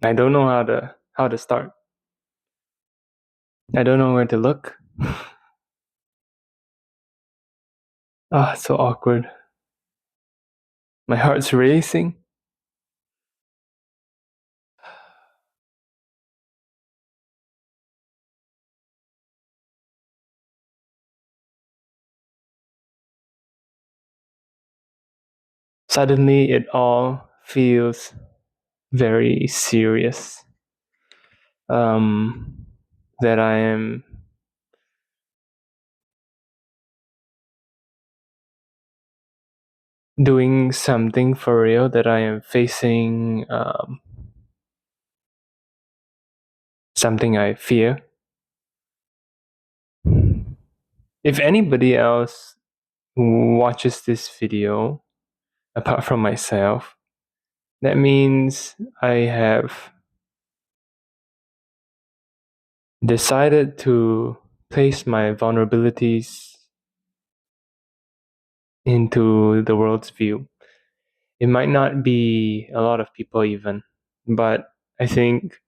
I don't know how to start. I don't know where to look. So awkward. My heart's racing. Suddenly, it all feels very serious. That I am doing something for real, that I am facing something I fear. If anybody else watches this video, apart from myself, that means I have decided to place my vulnerabilities into the world's view. It might not be a lot of people even, but I think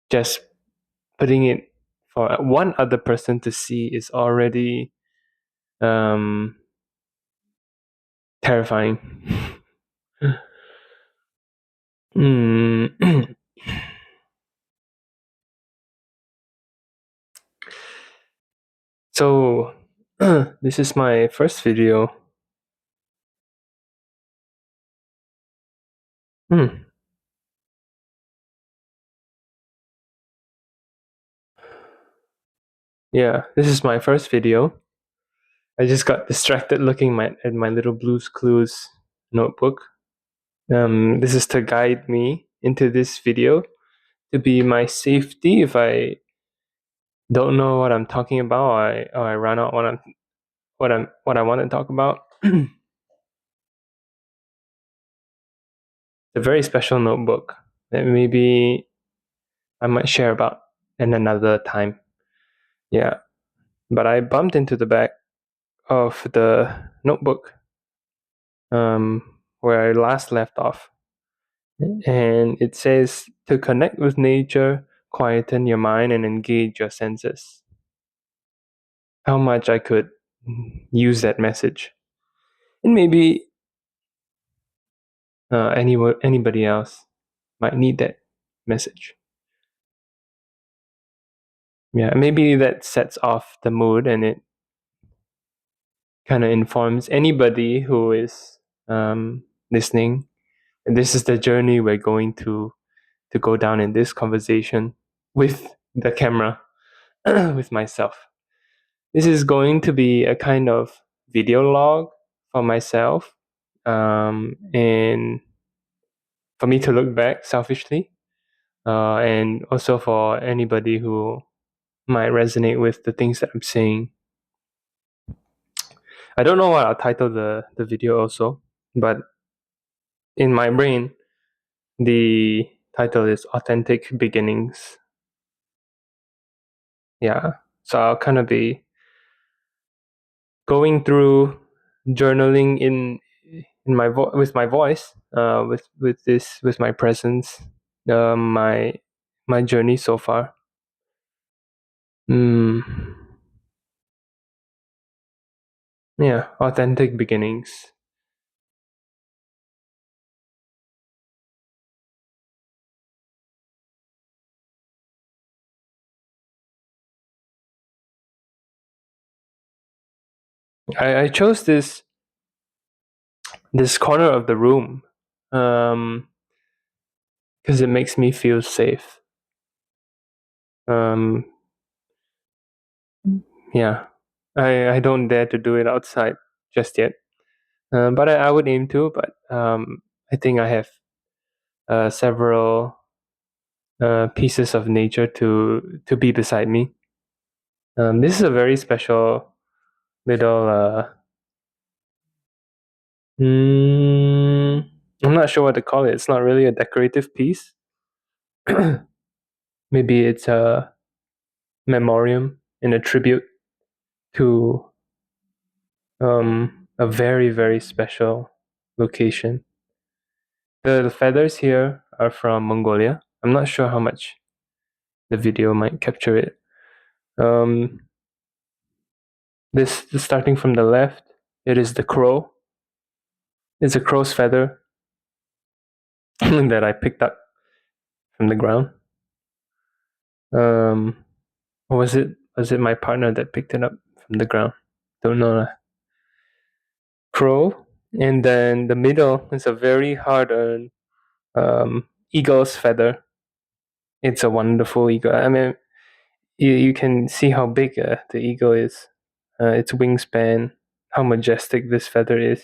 just putting it for one other person to see is already um, terrifying. mm. So, this is my first video. Hmm. Yeah, this is my first video. I just got distracted looking at my little Blue's Clues notebook. This is to guide me into this video, to be my safety if I don't know what I'm talking about, or I run out what I want to talk about. It's a very special notebook that maybe I might share about in another time. Yeah, but I bumped into the back of the notebook where I last left off, and it says to connect with nature, quieten your mind, and engage your senses. How much I could use that message, and maybe anybody else might need that message. Yeah, maybe that sets off the mood, and it kind of informs anybody who is listening. And this is the journey we're going to go down in this conversation with the camera, with myself. This is going to be a kind of video log for myself, and for me to look back selfishly, and also for anybody who might resonate with the things that I'm saying. I don't know what I'll title the video also, but in my brain, the title is Authentic Beginnings. Yeah, so I'll kind of be going through journaling in with my voice, with my presence, my journey so far. Mm, yeah, authentic beginnings. I chose this corner of the room, because it makes me feel safe. Um, yeah, I don't dare to do it outside just yet, but I would aim to. But I think I have several pieces of nature to be beside me. This is a very special little. Mm, I'm not sure what to call it. It's not really a decorative piece. Maybe it's a memoriam and a tribute to a very very special location The feathers here are from Mongolia. I'm not sure how much the video might capture it. This starting from the left, it is the crow. It's a crow's feather that I picked up from the ground. Or was it my partner that picked it up from the ground? Don't know. Crow, and then the middle is a very hard-earned eagle's feather. It's a wonderful eagle. I mean, you can see how big the eagle is, its wingspan, how majestic this feather is.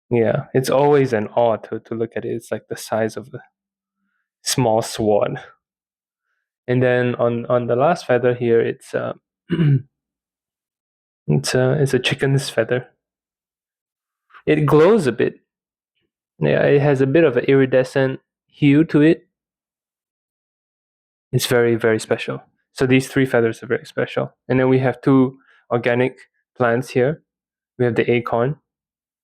Yeah, it's always an awe to look at it. It's like the size of a small sword. And then on the last feather here, it's it's a chicken's feather. It glows a bit. Yeah, it has a bit of an iridescent hue to it. It's very, very special. So these three feathers are very special. And then we have two organic plants here. We have the acorn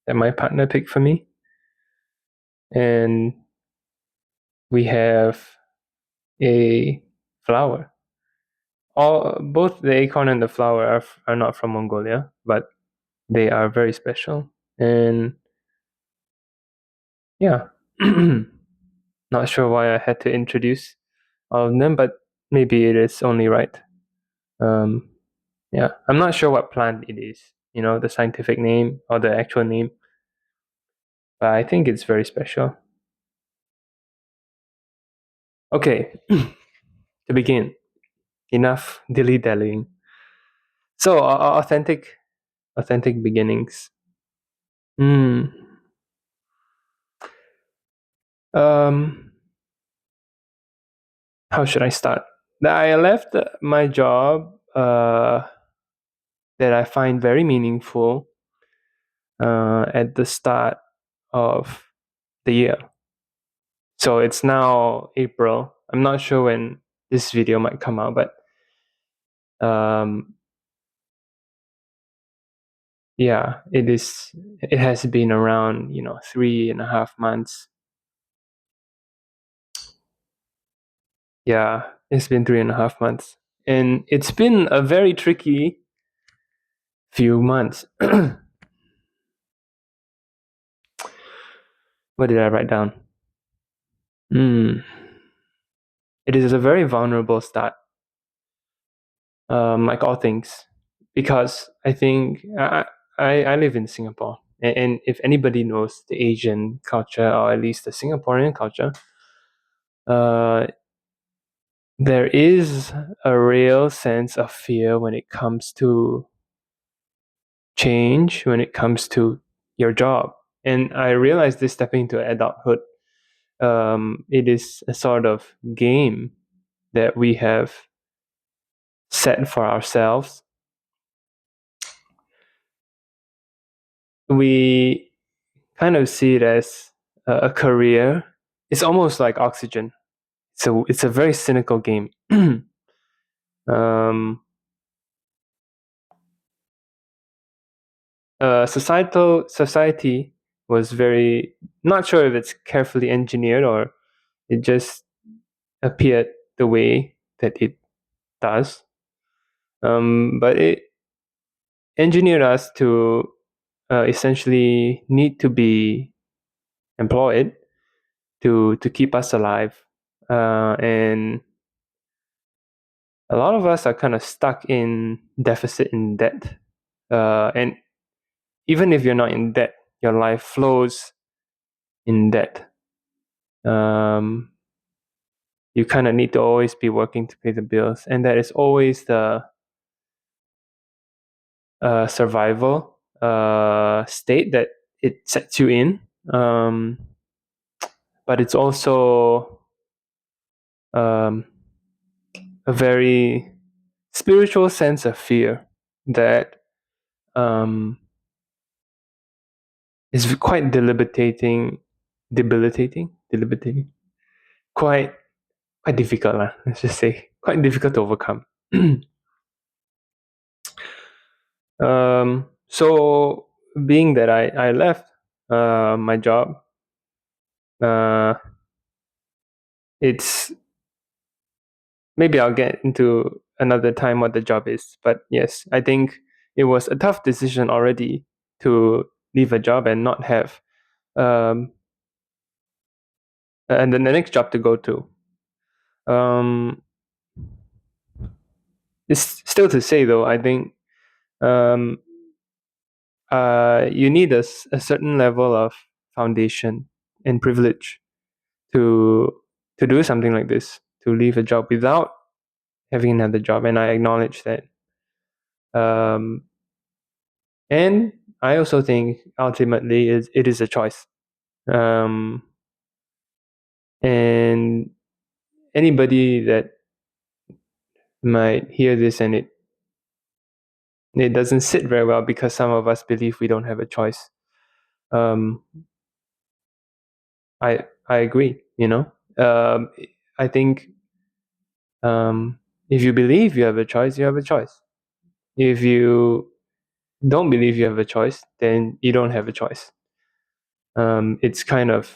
that my partner picked for me. And we have a flower. Both the acorn and the flower are not from Mongolia, but they are very special. And yeah, not sure why I had to introduce all of them, but maybe it is only right. Yeah, I'm not sure what plant it is, the scientific name or the actual name, but I think it's very special. Okay, to begin, enough dilly-dallying. So, authentic beginnings. Hmm. Um, how should I start? I left my job that I find very meaningful at the start of the year. So it's now April. I'm not sure when this video might come out, but yeah, it has been around 3.5 months. Yeah, it's been 3.5 months, and it's been a very tricky few months. What did I write down? It is a very vulnerable start, like all things, because I think I live in Singapore, and if anybody knows the Asian culture or at least the Singaporean culture, there is a real sense of fear when it comes to change, when it comes to your job. And I realized this stepping into adulthood. It is a sort of game that we have set for ourselves. We kind of see it as a career. It's almost like oxygen. So it's a very cynical game. Society was very not sure if it's carefully engineered or it just appeared the way that it does. But it engineered us to essentially need to be employed to keep us alive, and a lot of us are kind of stuck in deficit in debt, and even if you're not in debt, your life flows in debt. You kind of need to always be working to pay the bills, and that is always the survival state that it sets you in. But it's also a very spiritual sense of fear that is quite debilitating, quite difficult, let's just say, quite difficult to overcome. So being that I left my job. Uh, it's maybe I'll get into another time what the job is. But yes, I think it was a tough decision already to leave a job and not have um, and then the next job to go to. Um, it's still to say though. I think um, you need a certain level of foundation and privilege to do something like this, to leave a job without having another job, and I acknowledge that. Um, and I also think ultimately it is a choice. Um, and anybody that might hear this and it doesn't sit very well because some of us believe we don't have a choice. Um, I agree. I think if you believe you have a choice, you have a choice. If you don't believe you have a choice, then you don't have a choice. It's kind of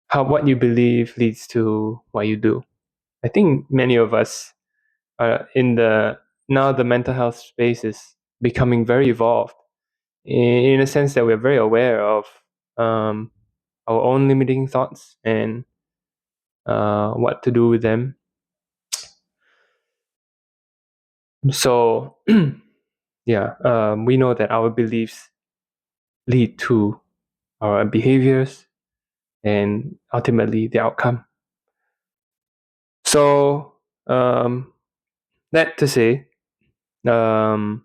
how what you believe leads to what you do. I think many of us are in the now the mental health space is becoming very evolved in a sense that we're very aware of um, our own limiting thoughts and what to do with them. So yeah, we know that our beliefs lead to our behaviors and ultimately the outcome. So that to say, um,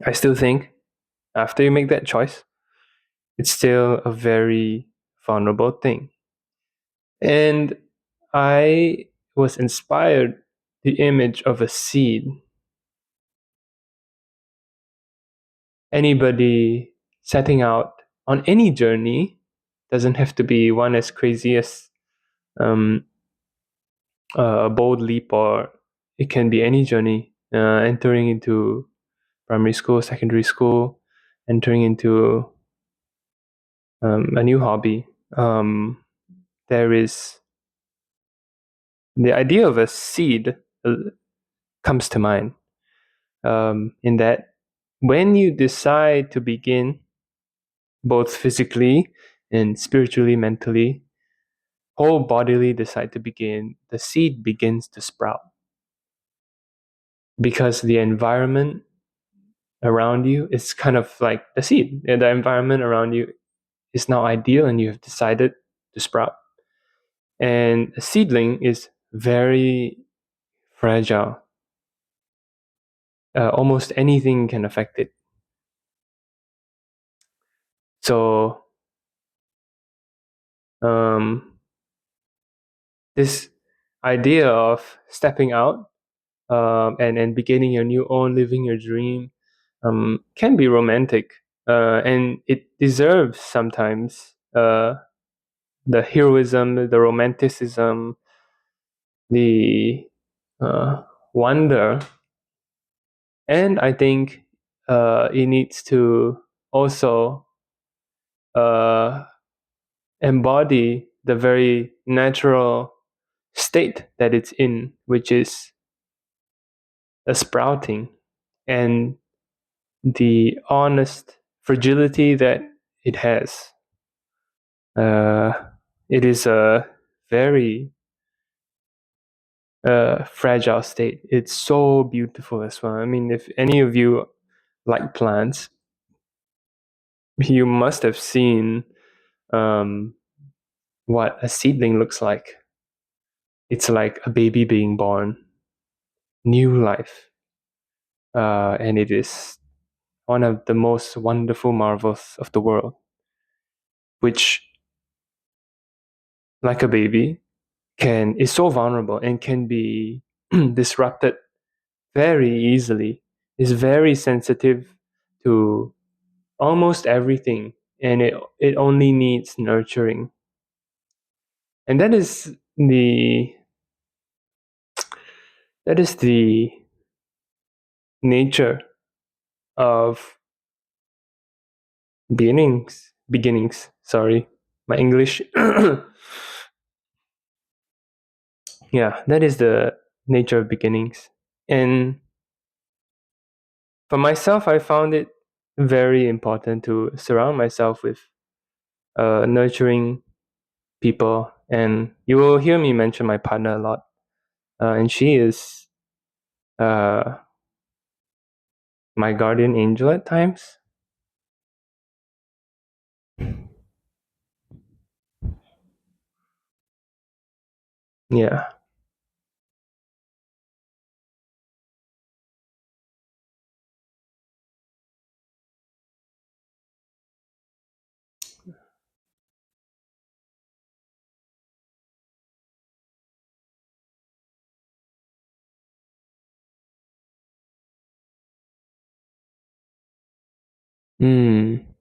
I still think after you make that choice, it's still a very vulnerable thing. And I was inspired the image of a seed. Anybody setting out on any journey doesn't have to be one as crazy as um, a bold leap, or it can be any journey. Entering into primary school, secondary school, entering into a new hobby. There is the idea of a seed comes to mind. In that, when you decide to begin, both physically and spiritually, mentally, whole bodily decide to begin, the seed begins to sprout because the environment around you is kind of like the seed. And the environment around you is now ideal, and you have decided to sprout. And a seedling is very fragile. Almost anything can affect it. So, this idea of stepping out and beginning your new own, living your dream, can be romantic, and it deserves sometimes the heroism, the romanticism, the wonder, and I think it needs to also uh, embody the very natural state that it's in, which is a sprouting, and the honest fragility that it has. Uh, it is a very fragile state. It's so beautiful as well. I mean, if any of you like plants, you must have seen um, what a seedling looks like. It's like a baby being born, new life. And it is one of the most wonderful marvels of the world, which, like a baby, is so vulnerable and can be disrupted very easily. Is very sensitive to almost everything, and it only needs nurturing. And that is the nature of beginnings. Sorry, my English. Yeah, that is the nature of beginnings. And for myself, I found it very important to surround myself with nurturing people. And you will hear me mention my partner a lot. And she is uh, my guardian angel at times. Yeah.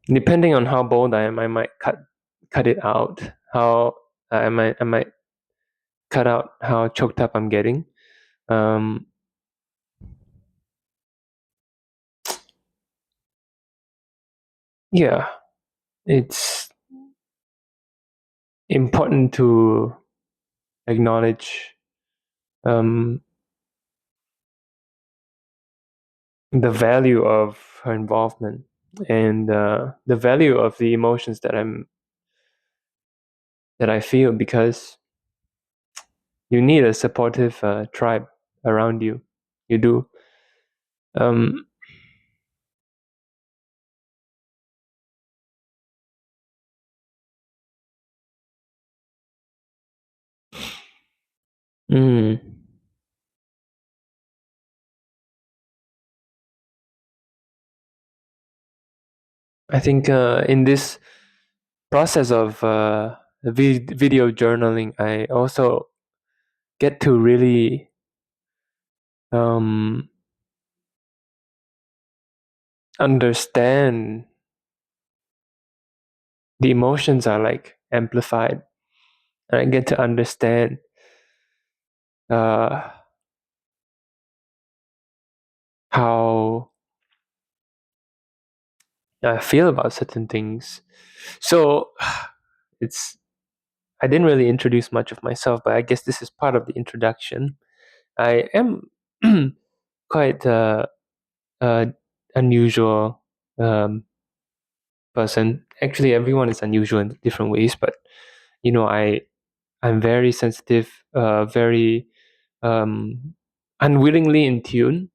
Depending on how bold I am, I might cut it out. How I might cut out how choked up I'm getting. Um, yeah, it's important to acknowledge um, the value of her involvement and the value of the emotions that I feel, because you need a supportive tribe around you. You do. Um, mm, I think in this process of video journaling, I also get to really um, understand the emotions are like amplified, and I get to understand uh, how I feel about certain things. So it's I didn't really introduce much of myself, but I guess this is part of the introduction. I am quite uh, unusual person. Actually, everyone is unusual in different ways, but I'm very sensitive, very um, unwillingly in tune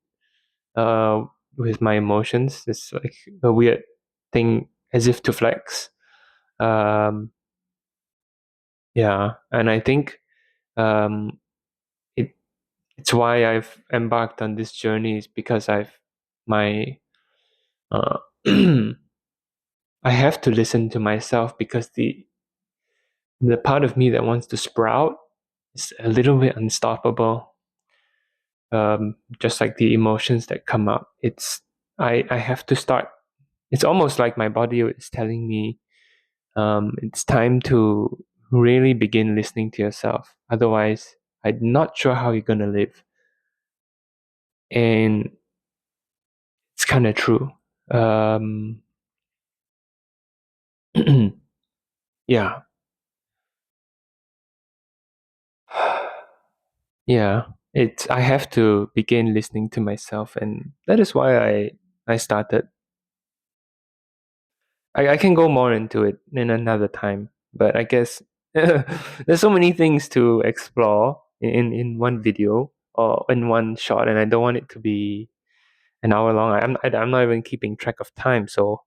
uh, with my emotions. It's like a weird thing, as if to flex. Um, yeah, and I think um, it it's why I've embarked on this journey, is because my uh, I have to listen to myself, because the part of me that wants to sprout is a little bit unstoppable. Just like the emotions that come up, I have to start. It's almost like my body is telling me it's time to really begin listening to yourself. Otherwise, I'm not sure how you're gonna live. And it's kind of true. Um, yeah, yeah. It's I have to begin listening to myself, and that is why I started. I can go more into it in another time, but I guess there's so many things to explore in one video or in one shot, and I don't want it to be an hour long. I'm not even keeping track of time, so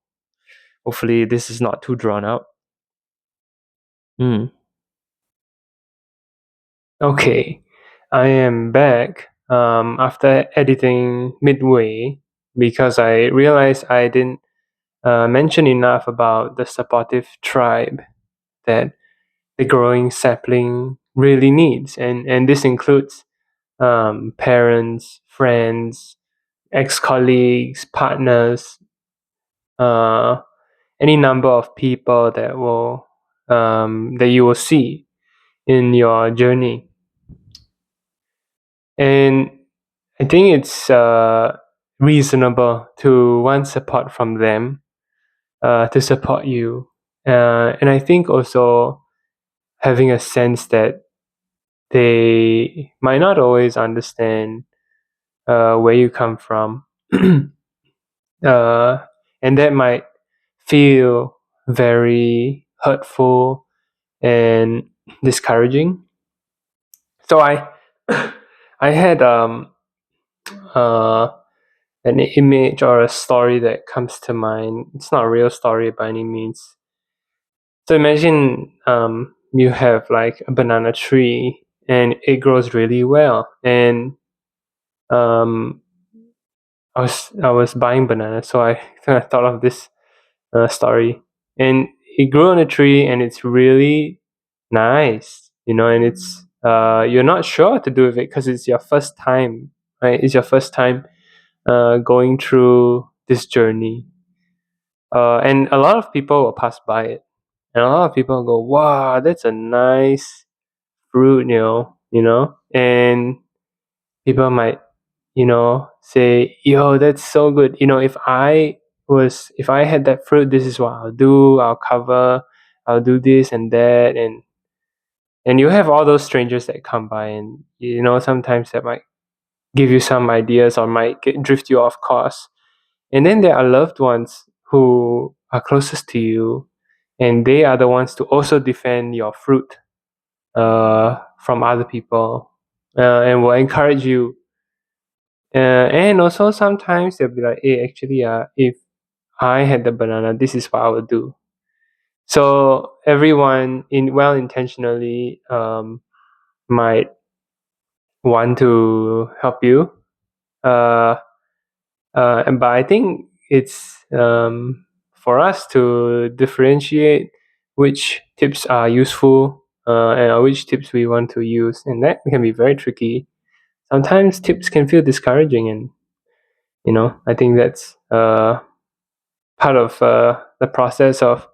hopefully this is not too drawn out. Mm. Okay, I am back after editing midway, because I realized I didn't mention enough about the supportive tribe that the growing sapling really needs, and this includes parents, friends, ex-colleagues, partners, uh, any number of people that you will see in your journey. And I think it's reasonable to want support from them, to support you. And I think also having a sense that they might not always understand where you come from, uh, and that might feel very hurtful and discouraging. So I I had uh, an image or a story that comes to mind. It's not a real story by any means. So imagine you have like a banana tree and it grows really well. And um, I was buying bananas, so I kind of thought of this story. And it grew on a tree, and it's really nice, and it's you're not sure what to do with it because it's your first time, right? It's your first time going through this journey, and a lot of people will pass by it, and a lot of people go, "Wow, that's a nice fruit," and people might, say, "Yo, that's so good." If I had that fruit, this is what I'll do. I'll do this and that, and you have all those strangers that come by, and sometimes that might give you some ideas or might drift you off course. And then there are loved ones who are closest to you, and they are the ones to also defend your fruit from other people, and will encourage you. And also sometimes they'll be like, "Hey, actually, if I had the banana, this is what I would do." So everyone in well intentionally might want to help you, uh, but I think it's for us to differentiate which tips are useful and which tips we want to use, and that can be very tricky. Sometimes tips can feel discouraging, and I think that's part of the process of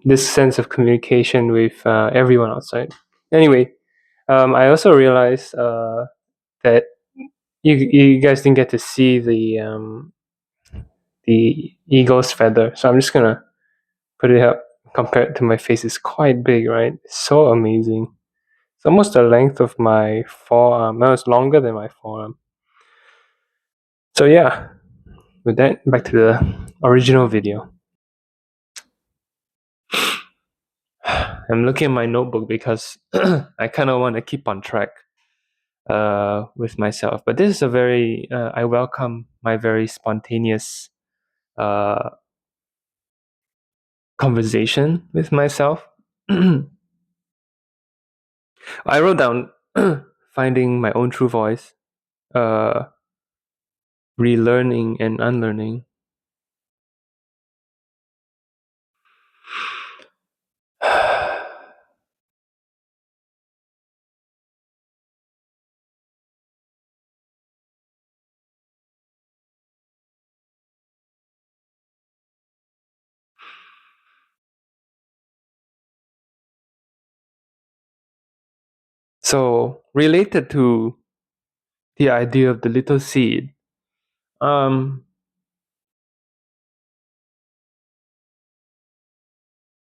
this sense of communication with everyone outside. Anyway, I also realized that you guys didn't get to see the eagle's feather, so I'm just gonna put it up. Compared to my face, it's quite big, right? It's so amazing. It's almost the length of my forearm. No, it's longer than my forearm. So yeah, with that, back to the original video. I'm looking at my notebook because I kind of want to keep on track with myself. But this is I welcome my very spontaneous uh, conversation with myself. I wrote down finding my own true voice, uh, relearning and unlearning. So related to the idea of the little seed, um,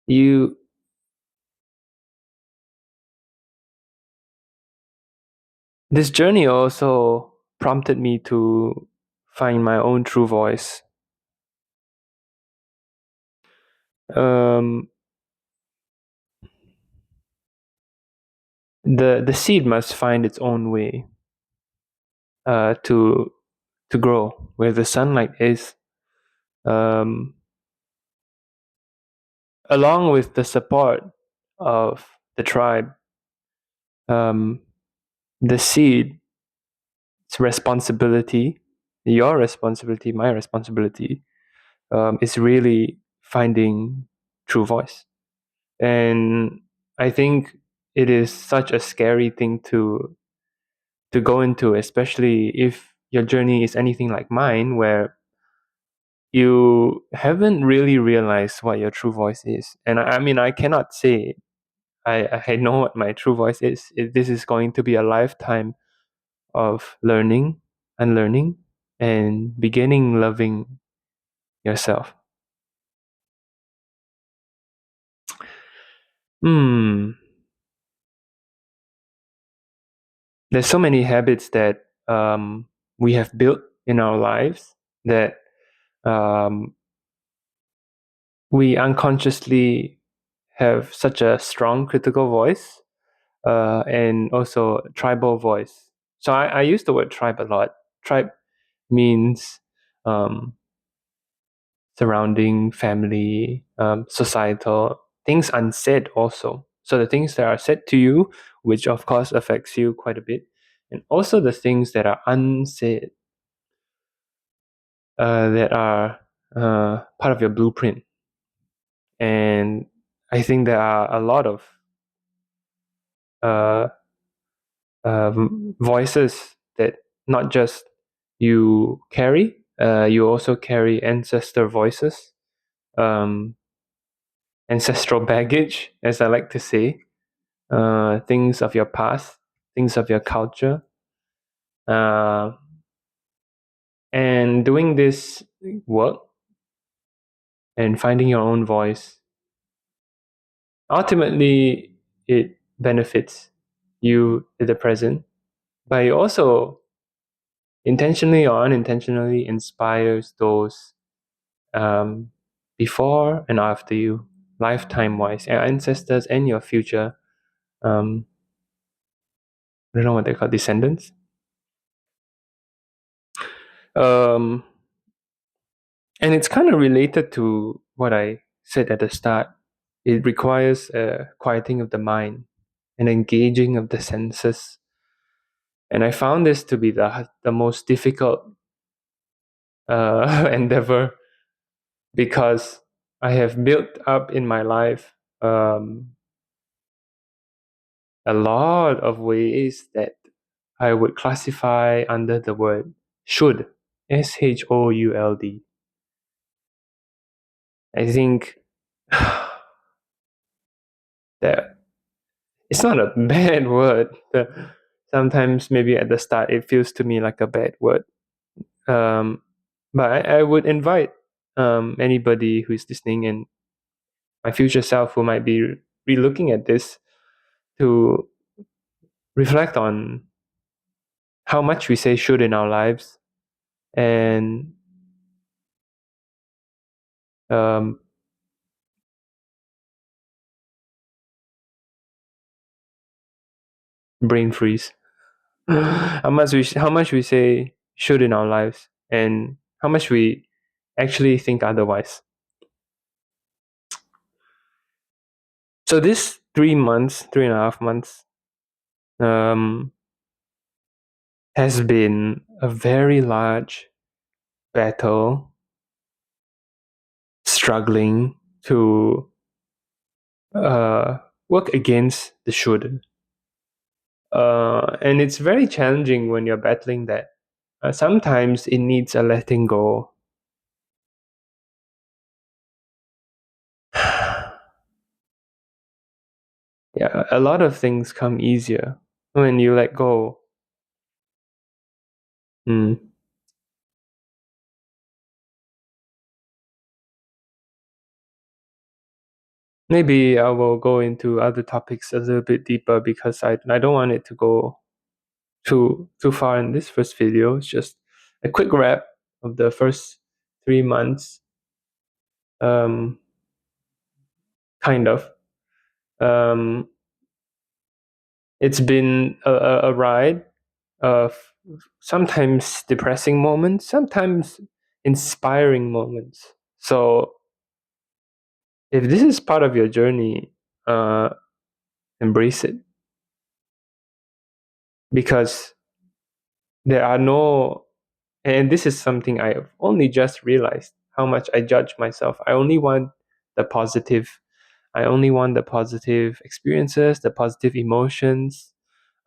you this journey also prompted me to find my own true voice. Um, the seed must find its own way to grow where the sunlight is, um, along with the support of the tribe. Um, the seed's responsibility, your responsibility, my responsibility, is really finding true voice. And I think it is such a scary thing to go into, especially if your journey is anything like mine, where you haven't really realized what your true voice is. And I mean, I cannot say I know what my true voice is. This is going to be a lifetime of learning, unlearning, and beginning loving yourself. Hmm. There's so many habits that we have built in our lives that um, we unconsciously have such a strong critical voice and also tribal voice. So I use the word tribe a lot. Tribe means um, surrounding, family, societal, things unsaid also. So the things that are said to you, which of course affects you quite a bit, and also the things that are unsaid, that are part of your blueprint. And I think there are a lot of uh, voices that not just you carry, you also carry ancestor voices, um, ancestral baggage, as I like to say, things of your past, things of your culture. Uh, and doing this work and finding your own voice, ultimately, it benefits you in the present, but it also intentionally or unintentionally inspires those um, before and after you, lifetime wise, your ancestors and your future. Um, I don't know what they call descendants. Um, and it's kind of related to what I said at the start. It requires a quieting of the mind, an engaging of the senses. And I found this to be the most difficult endeavor because I have built up in my life a lot of ways that I would classify under the word should, should. I think that it's not a bad word. Sometimes maybe at the start it feels to me like a bad word. Um, but I would invite anybody who is listening and my future self who might be re-looking at this to reflect on how much we say should in our lives and um, brain freeze. How much we say should in our lives and how much we actually think otherwise. So this 3 months, 3.5 months, um, has been a very large battle, struggling to uh, work against the should. And it's very challenging when you're battling that. Sometimes it needs a letting go. Yeah, a lot of things come easier when you let go. Mm. Maybe I will go into other topics a little bit deeper because I don't want it to go too far in this first video. It's just a quick wrap of the first 3 months, um, kind of. Um, it's been a ride of sometimes depressing moments, sometimes inspiring moments. So if this is part of your journey, uh, embrace it because there are no, and this is something I've only just realized how much I judge myself. I only want the positive. I only want the positive experiences, the positive emotions,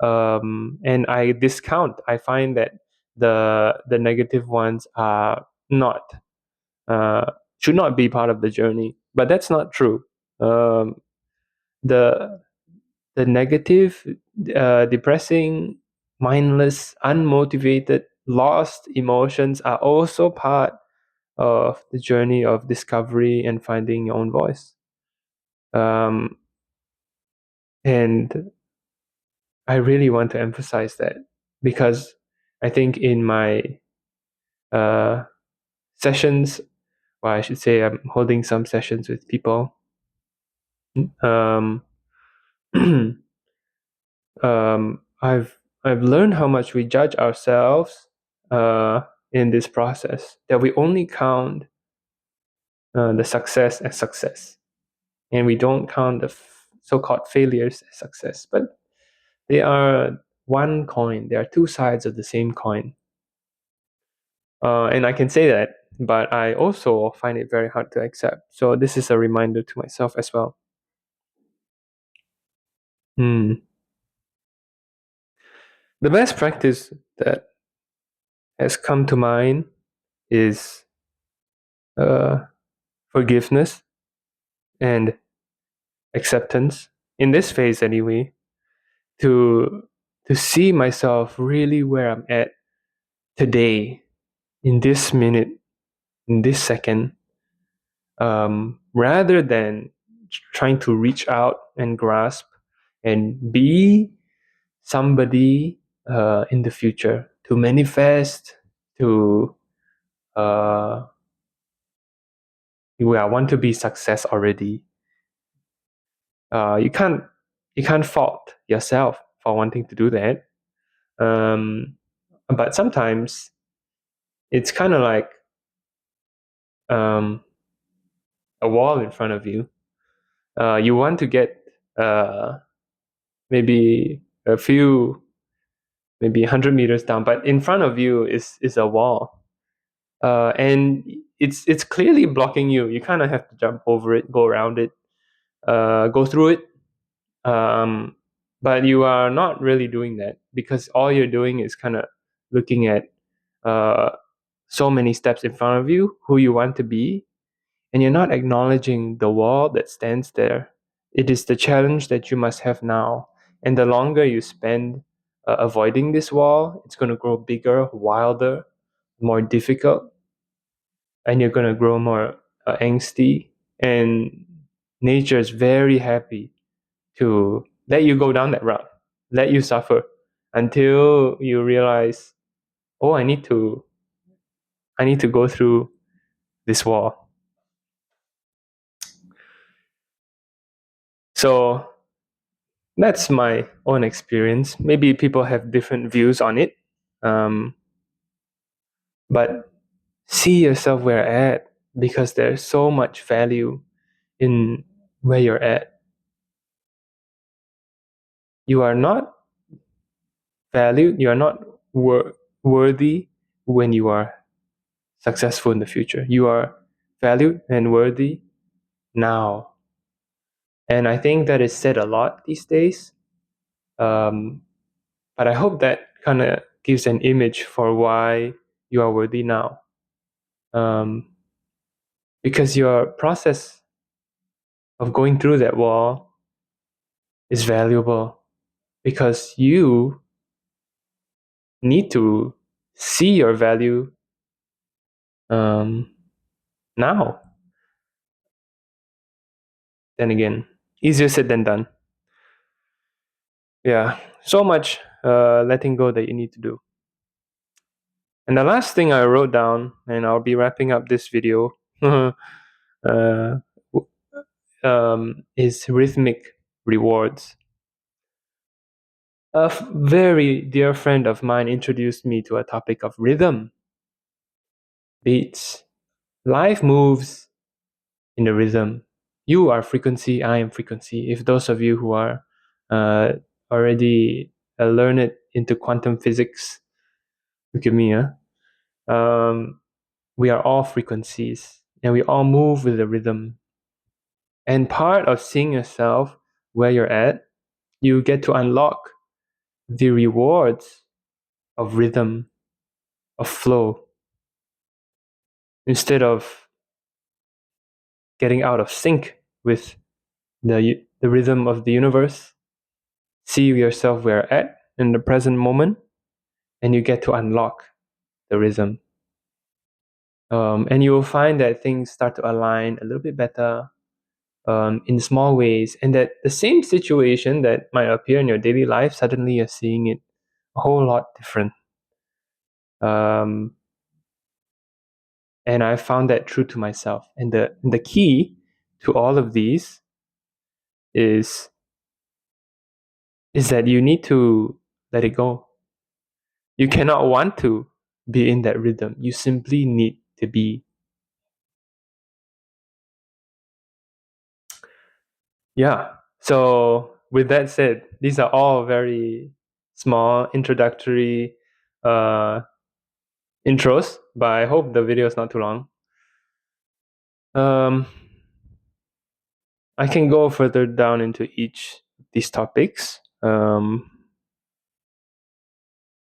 and I discount. I find that the negative ones are not uh, should not be part of the journey. But that's not true. Um, the the negative, depressing, mindless, unmotivated, lost emotions are also part of the journey of discovery and finding your own voice. Um, And I really want to emphasize that because I think in my uh, sessions, well, I should say I'm holding some sessions with people. Um, I've learned how much we judge ourselves in this process. That we only count the success as success, and we don't count the so-called failures as success. But they are one coin. They are two sides of the same coin. And I can say that, but I also find it very hard to accept. So this is a reminder to myself as well. Hmm. The best practice that has come to mind is uh, forgiveness and acceptance in this phase anyway. To to see myself really where I'm at today, in this minute, in this second, rather than trying to reach out and grasp and be somebody in the future, to manifest, to uh, I want to be success already. You can't fault yourself for wanting to do that. Um, but sometimes it's kind of like um, a wall in front of you. You want to get maybe a few, maybe 100 meters down, but in front of you is a wall, and it's clearly blocking you. You kind of have to jump over it, go around it, go through it. Um, but you are not really doing that because all you're doing is kind of looking at uh, so many steps in front of you, who you want to be, and you're not acknowledging the wall that stands there. It is the challenge that you must have now. And the longer you spend avoiding this wall, it's going to grow bigger, wilder, more difficult, and you're going to grow more angsty. And nature is very happy to let you go down that route, let you suffer until you realize, oh, I need to go through this wall. So that's my own experience. Maybe people have different views on it, um, but see yourself where you're at because there's so much value in where you're at. You are not valued, you are not worthy when you are successful in the future. You are valued and worthy now. And I think that is said a lot these days. Um, but I hope that kind of gives an image for why you are worthy now. Um, because your process of going through that wall is valuable because you need to see your value um, now. Then again, easier said than done. Yeah, so much letting go that you need to do. And the last thing I wrote down, and I'll be wrapping up this video, uh, is rhythmic rewards. A very dear friend of mine introduced me to a topic of rhythm, beats. Life moves in the rhythm. You are frequency, I am frequency. If those of you who are uh, already learned into quantum physics, look at me, we are all frequencies and we all move with the rhythm. And part of seeing yourself where you're at, you get to unlock the rewards of rhythm, of flow, instead of getting out of sync with the rhythm of the universe. See yourself where you're at in the present moment, and you get to unlock the rhythm. And you will find that things start to align a little bit better. in small ways, and that the same situation that might appear in your daily life, suddenly you're seeing it a whole lot different. And I found that true to myself. And the key to all of these is that you need to let it go. You cannot want to be in that rhythm. You simply need to be. Yeah. So with that said, these are all very small introductory uh, intros, but I hope the video is not too long. Um, I can go further down into each of these topics.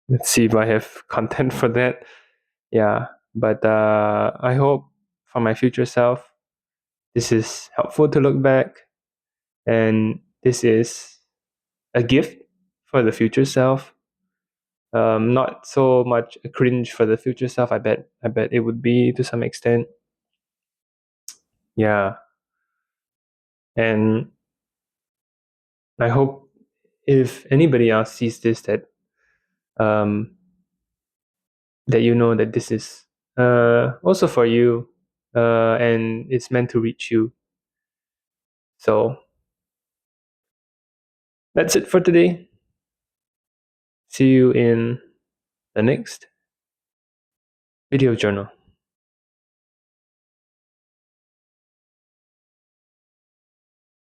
Let's see if I have content for that. Yeah, but I hope for my future self, this is helpful to look back, and this is a gift for the future self. Not so much a cringe for the future self. I bet it would be to some extent. Yeah, and I hope if anybody else sees this, that um, that you know that this is also for you, and it's meant to reach you. So that's it for today. See you in the next video journal.